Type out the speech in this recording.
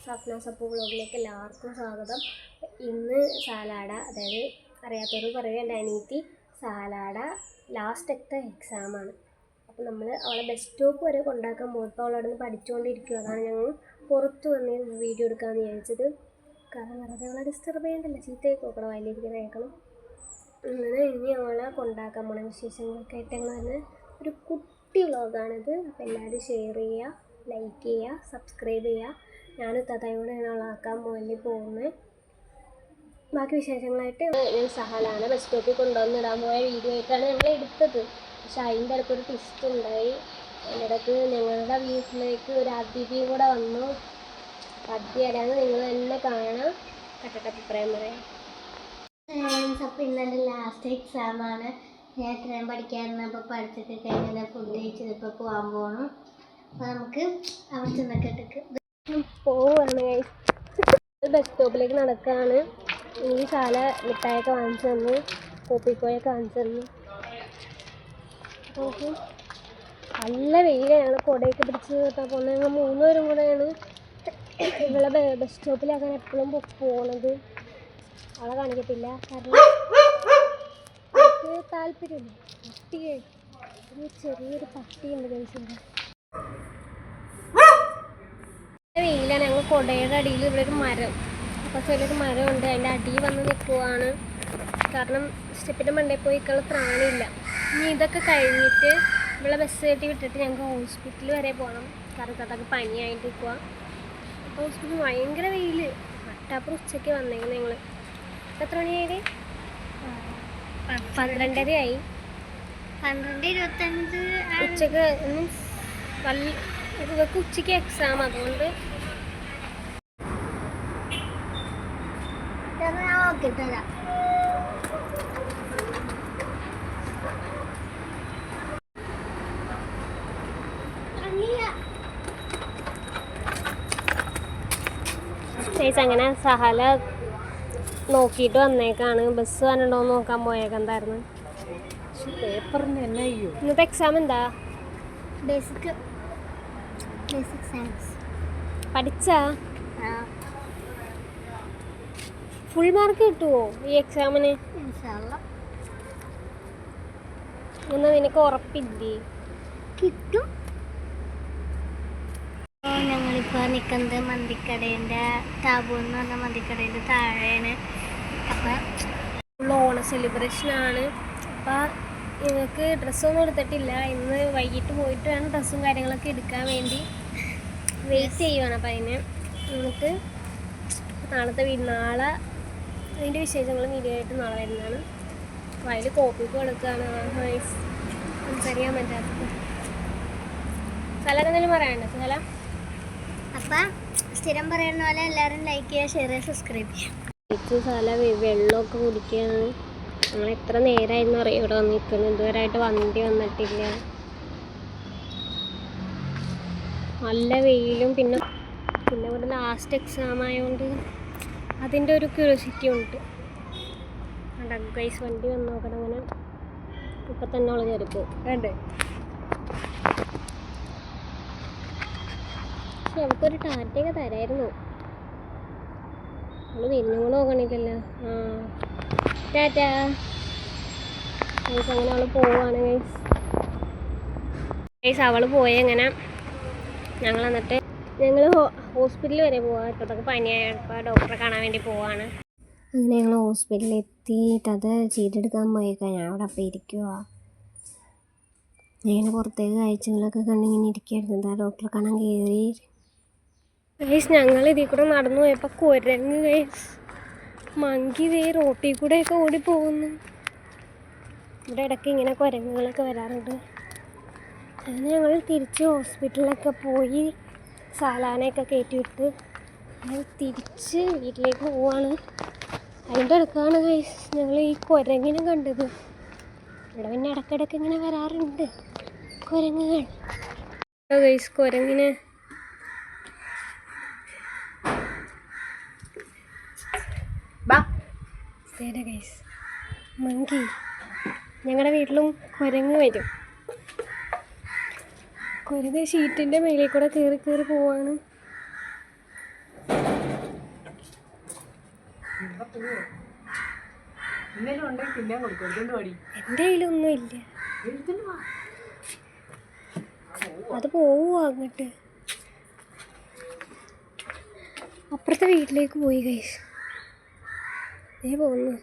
സഫ്നാസ് അപ്പു വ്ളോഗിലേക്ക് എല്ലാവർക്കും സ്വാഗതം. ഇന്ന് സാലാഡ, അതായത് അറിയാത്തവർ പറയുക എൻ്റെ അനിയത്തി സാലാഡ ലാസ്റ്റത്തെ എക്സാമാണ്. അപ്പോൾ നമ്മൾ അവളെ ബസ് സ്റ്റോപ്പ് വരെ കൊണ്ടാക്കാൻ പോയപ്പോൾ അവളവിടെ നിന്ന് പഠിച്ചുകൊണ്ടിരിക്കുക. അതാണ് ഞങ്ങൾ പുറത്ത് വന്ന് വീഡിയോ എടുക്കാമെന്ന് വിചാരിച്ചത്. കാരണം വെറുതെ അവളെ ഡിസ്റ്റർബ് ചെയ്യണ്ടല്ലോ, ചീത്തയൊക്കെ നോക്കണം, വയലിരിക്കുന്ന കേൾക്കണം. അങ്ങനെ ഇനി അവളെ കൊണ്ടാക്കാൻ പോണ വിശേഷങ്ങളൊക്കെ ആയിട്ട് ഞങ്ങൾ തന്നെ ഒരു കുട്ടി വ്ളോഗാണിത്. അപ്പോൾ എല്ലാവരും ഷെയർ ചെയ്യുക, ലൈക്ക് ചെയ്യുക, സബ്സ്ക്രൈബ് ചെയ്യുക. ഞാനും തതയോടെയാണ് അവളാക്കാൻ വേണ്ടി പോകുന്നത്. ബാക്കി വിശേഷങ്ങളായിട്ട് ഞാൻ സഹലാണ് ബസ് സ്റ്റോപ്പിൽ കൊണ്ടുവന്നിടാൻ പോയ വീഡിയോ ആയിട്ടാണ് ഞങ്ങൾ എടുത്തത്. പക്ഷെ അതിൻ്റെ ഇടയ്ക്കൊരു ട്വിസ്റ്റ് ഉണ്ടായി. അതിൻ്റെ ഇടയ്ക്ക് ഞങ്ങളുടെ വീട്ടിലേക്ക് ഒരു അതിഥിയും കൂടെ വന്നു. അതിഥിയാരാന്ന് നിങ്ങൾ തന്നെ കാണാം. കട്ടട്ട അഭിപ്രായം പറയാം. അപ്പോൾ ഇന്നലെ ലാസ്റ്റ് എക്സാമാണ്. ഞാൻ എത്രയും പഠിക്കാറുണ്ട്. അപ്പോൾ പഠിച്ചിട്ട് കഴിഞ്ഞാൽ ഫുഡ് കഴിച്ചത് ഇപ്പോൾ പോകാൻ പോകണം. അപ്പോൾ നമുക്ക് അവിടെ ചെന്നൊക്കെ പോവാണ്. ബസ് സ്റ്റോപ്പിലേക്ക് നടക്കുകയാണ്. ഈ ശാല മിഠായൊക്കെ വാങ്ങിച്ചു തന്നു, കോപ്പിക്കോയൊക്കെ വാങ്ങിച്ചു തന്നു. അപ്പോൾ നല്ല വെയിലാണ്. ഞങ്ങൾ കുടയൊക്കെ പിടിച്ച് പോകുന്നത്. ഞങ്ങൾ 3 പേരും കൂടെയാണ് ഇവിടെ ബസ് സ്റ്റോപ്പിലാക്കാൻ എപ്പോഴും പോണത്. അവളെ കാണിക്കത്തില്ല, കാരണം എനിക്ക് താല്പര്യമില്ല. പട്ടിയെ ഒരു ചെറിയൊരു പട്ടിയുണ്ട് കഴിച്ചിട്ടുണ്ട്. വെയിലാണ്. ഞങ്ങൾ കുടയുടെ അടിയിൽ ഇവിടെ ഒരു മരം, അപ്പോൾ ചെറിയൊരു മരമുണ്ട്, അതിൻ്റെ അടിയിൽ വന്ന് നിൽക്കുവാണ്. കാരണം സ്റ്റെപ്പിൻ്റെ മണ്ടയിൽ പോയി നിൽക്കാനുള്ള പ്രാണിയില്ല. ഇനി ഇതൊക്കെ കഴിഞ്ഞിട്ട് ഇവിടെ ബസ് കയറ്റി വിട്ടിട്ട് ഞങ്ങൾക്ക് ഹോസ്പിറ്റൽ വരെ പോകണം. കാരണം അതൊക്കെ പനിയായിട്ട് നിൽക്കുക. അപ്പോൾ ഹോസ്പിറ്റലിൽ ഭയങ്കര വെയിൽ. മട്ടാപ്പുറം ഉച്ചയ്ക്ക് വന്നേക്കുന്നത് ഞങ്ങൾ. എത്ര മണിയായി? 12:30 12:25 ഉച്ചക്ക്. ഇവർക്ക് ഉച്ചയ്ക്ക് എക്സാം, അതുകൊണ്ട് തരാം. അങ്ങനെ സഹല നോക്കിയിട്ട് വന്നേക്കാണ്. ബസ് വന്നിട്ടുണ്ടോയെന്ന് നോക്കാൻ പോയേക്കെന്തായിരുന്നു. ഇന്നത്തെ എക്സാം എന്താ? Basic science. പഠിച്ചാ? ഫുൾ മാർക്ക് കിട്ടുമോ ഈ എക്സാമിന്? എന്നാ നിനക്ക് ഉറപ്പില്ലേ? കിട്ടും. ഞങ്ങളിപ്പോൾ നിൽക്കുന്നത് മന്തിക്കടേൻ്റെ ടാബു എന്ന് പറഞ്ഞ മന്തിക്കടേൻ്റെ താഴെയാണ്. അപ്പം ഓണ സെലിബ്രേഷനാണ്. അപ്പോൾ ഇവർക്ക് ഡ്രസ്സൊന്നും എടുത്തിട്ടില്ല. ഇന്ന് വൈകിട്ട് പോയിട്ട് വേണം ഡ്രസ്സും കാര്യങ്ങളൊക്കെ എടുക്കാൻ വേണ്ടി വെയിറ്റ് ചെയ്യുവാണ്. അപ്പം അതിന് നമുക്ക് നാളെ അതിൻ്റെ വിശേഷങ്ങൾ വീഡിയോ ആയിട്ട് നാളെ വരുന്നതാണ്. അപ്പോൾ അതിൽ കോപ്പിക്ക് കൊടുക്കുകയാണ്. സംസാരിക്കാൻ പറ്റാത്തത്. സ്ഥലമൊക്കെ എന്തെങ്കിലും പറയാനുണ്ടോ സ്ഥല? അപ്പം സ്ഥിരം പറയുന്ന പോലെ എല്ലാവരും ലൈക്ക് ചെയ്യുക, ഷെയർ ചെയ്യുക, സബ്സ്ക്രൈബ് ചെയ്യുക. സ്ഥല വെള്ളമൊക്കെ കുടിക്കുകയാണ്. നമ്മൾ എത്ര നേരമായിരുന്നു അറിയാം ഇവിടെ വന്നിരിക്കുന്നത്. ഇതുവരെയായിട്ട് വണ്ടി വന്നിട്ടില്ല. നല്ല വെയിലും പിന്നെ ഇവിടെ ലാസ്റ്റ് എക്സാം ആയതുകൊണ്ട് അതിൻ്റെ ഒരു ക്യൂരിയോസിറ്റി ഉണ്ട്. ഗൈസ് വണ്ടി വന്ന് നോക്കണം. അങ്ങനെ ഇപ്പം തന്നെ അവൾ കയറിപ്പോ വേണ്ടേ. പക്ഷെ നമുക്കൊരു ടാറ്റയൊക്കെ തരായിരുന്നു. അവൾ തിരിഞ്ഞും കൂടെ നോക്കണില്ലല്ലോ. ടാറ്റ ഗൈസ്. അങ്ങനെ അവൾ പോവാണ് ഗൈസ്. അവൾ പോയി. അങ്ങനെ ഞങ്ങൾ എന്നിട്ട് ഞങ്ങൾ ഹോസ്പിറ്റലിൽ വരെ പോവാം. ഇപ്പോഴത്തൊക്കെ പനിയായപ്പോൾ ഡോക്ടറെ കാണാൻ വേണ്ടി പോവാണ്. അങ്ങനെ ഞങ്ങൾ ഹോസ്പിറ്റലിൽ എത്തിയിട്ട് അത് ചെയ്തെടുക്കാൻ പോയേക്കാം. ഞാൻ അവിടെ അപ്പം ഇരിക്കുക. ഞാൻ പുറത്തേക്ക് കാഴ്ചകളൊക്കെ കണ്ടിങ്ങനെ ഇരിക്കുകയായിരുന്നു. എന്താ ഡോക്ടറെ കാണാൻ കയറി ഗൈസ്. ഞങ്ങൾ ഇതിൽ കൂടെ നടന്നു പോയപ്പോൾ കുരങ്ങ് ഗൈസ്, മങ്കി റോട്ടിൽ കൂടെയൊക്കെ ഓടിപ്പോകുന്നു. ഇവിടെ ഇടയ്ക്ക് ഇങ്ങനെ കുരങ്ങുകളൊക്കെ വരാറുണ്ട്. അങ്ങനെ ഞങ്ങൾ തിരിച്ച് ഹോസ്പിറ്റലിലൊക്കെ പോയി സാലാനയൊക്കെ കയറ്റി വിട്ട് ഞങ്ങൾ തിരിച്ച് വീട്ടിലേക്ക് പോവാണ്. അതിൻ്റെ ഇടയ്ക്കാണ് ഗൈസ് ഞങ്ങൾ ഈ കുരങ്ങിനെ കണ്ടത്. ഇവിടെ പിന്നെ ഇടയ്ക്കിടയ്ക്ക് ഇങ്ങനെ വരാറുണ്ട് കുരങ്ങുകൾ. ഗൈസ് കുരങ്ങിനെ ഗൈസ് മങ്കി. ഞങ്ങളുടെ വീട്ടിലും കുരങ്ങ് വരും. കുരങ്ങ് ഷീറ്റിൻ്റെ മേളിൽ കൂടെ കയറി പോവാണ്. ഇന്നലെ ഉണ്ടെങ്കിൽ തിന്നാൻ കൊടുക്കും എടുത്തോണ്ട് പാടി എൻ്റെ കയ്യിലൊന്നും ഇല്ല. അത് പോവുക അങ്ങോട്ട്, അപ്പുറത്തെ വീട്ടിലേക്ക് പോയി ഗൈസ്. നീ പോകുന്നു.